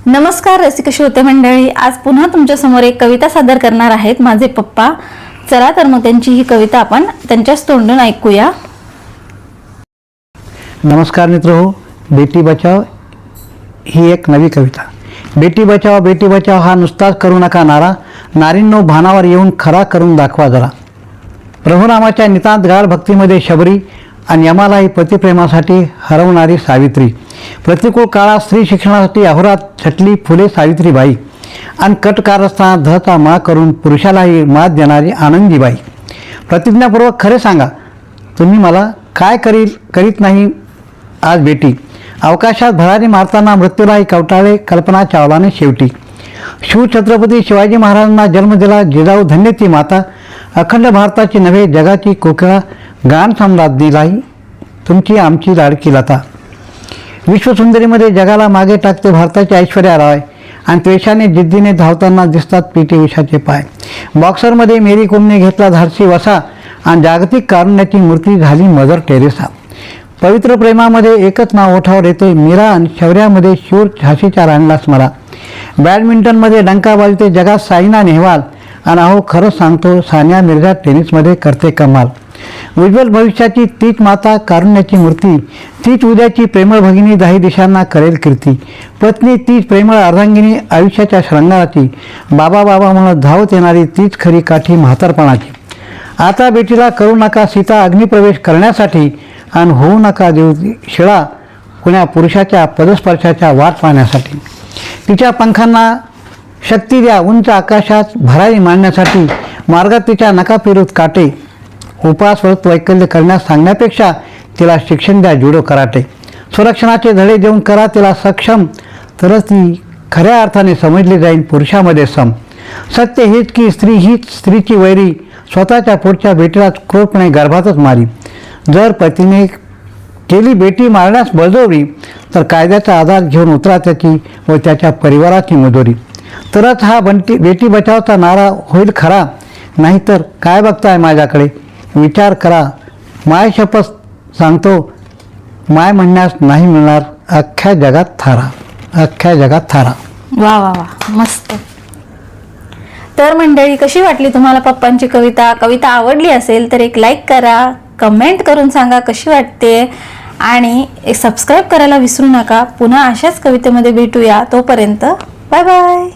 नमस्कार रसिक श्रोते मंडळी, आज पुन्हा तुमच्या समोर एक कविता सादर करणार आहेत माझे पप्पा. चला तर मग त्यांची ही कविता आपण त्यांच्याच तोंडून ऐकूया. नमस्कार मित्रहो, बेटी बचाव ही एक नवी कविता. बेटी बचाव हा नुसताच करू नका नारा, नारींनो भानावर येऊन खरा करून दाखवा जरा. प्रभुरामाच्या नितांत गाढ भक्तीमध्ये शबरी आणि यमालाही पतिप्रेमासाठी हरवणारी सावित्री. प्रतिकूल काळात स्त्री शिक्षणासाठी अहोरात छटली फुले सावित्रीबाई आणि कटकारस्थानात धचा मा करून पुरुषालाही मात देणारी आनंदीबाई. प्रतिज्ञापूर्वक खरे सांगा, तुम्ही मला काय करीत नाही आज बेटी. अवकाशात भरारी मारताना मृत्यूलाही कवटाळे कल्पना चावलाने शेवटी. शिवछत्रपती शिवाजी महाराजांना जन्म दिला जिजाऊ धन्य ती माता. अखंड भारताची नव्हे जगाची कोकिळा गान सम्राज्ञीलाही तुमची आमची लाडकी लता. विश्वसुंदरीमध्ये जगाला मागे टाकते भारताची ऐश्वर्या राय आणि त्वेषाने जिद्दीने धावताना दिसतात पीटी उषाचे पाय. बॉक्सरमध्ये मेरी कोमने घेतला धाडसी वसा आणि जागतिक कारुण्याची मूर्ती झाली मदर टेरेसा. पवित्र प्रेमामध्ये एकच नाव ओठावर येते मीरा आणि शौर्यामध्ये शूर झाशीच्या राणीला स्मरा. बॅडमिंटनमध्ये डंका वाजते जगात सायना नेहवाल आणि अहो खरंच सांगतो सानिया मिर्झा टेनिसमध्ये करते कमाल. उज्ज्वल भविष्याची तीच माता कारुण्याची मूर्ती, तीच उद्याची प्रेमळ भगिनी दाही दिशांना करेल कीर्ती. पत्नी तीच प्रेमळ अर्धांगिनी आयुष्याच्या श्रृंगाराची, बाबा म्हणत धावत येणारी तीच खरी काठी म्हातारपणाची. आता बेटीला करू नका सीता अग्निप्रवेश करण्यासाठी आणि होऊ नका देऊ शिळा कुण्या पुरुषाच्या पदस्पर्शाच्या वाट पाहण्यासाठी. तिच्या पंखांना शक्ती द्या उंच आकाशात भरारी मांडण्यासाठी. मार्गात तिच्या नका पेरूत काटे, उपास व्रत वैकल्य करण्यास सांगण्यापेक्षा तिला शिक्षण द्या जुडो कराटे. संरक्षणाचे धडे देऊन करा तिला सक्षम, तरच ती खऱ्या अर्थाने समजली जाईल पुरुषामध्ये सम. सत्य हेच की स्त्री हीच स्त्रीची वैरी, स्वतःच्या पोटच्या बेटीला क्रूरपणे गर्भातच मारी. जर पतीने केली बेटी मारण्यास बळजबरी तर कायद्याचा आधार घेऊन उतरा त्याची व त्याच्या परिवाराची मुजोरी. तरच हा बेटी बचावचा नारा होईल खरा, नाहीतर काय बघताय माझ्याकडे विचार करा. माय शपथ सांगतो, माय म्हणण्यास नाही मिळणार अख्ख्या जगात थारा, अख्ख्या जगात थारा. वा वा वा, मस्त. तर मंडळी, कशी वाटली तुम्हाला पप्पांची कविता? कविता आवडली असेल तर एक लाईक करा, कमेंट करून सांगा कशी वाटते आणि एक सबस्क्राईब करायला विसरू नका. पुन्हा अशाच कवितेमध्ये भेटूया. तोपर्यंत बाय बाय.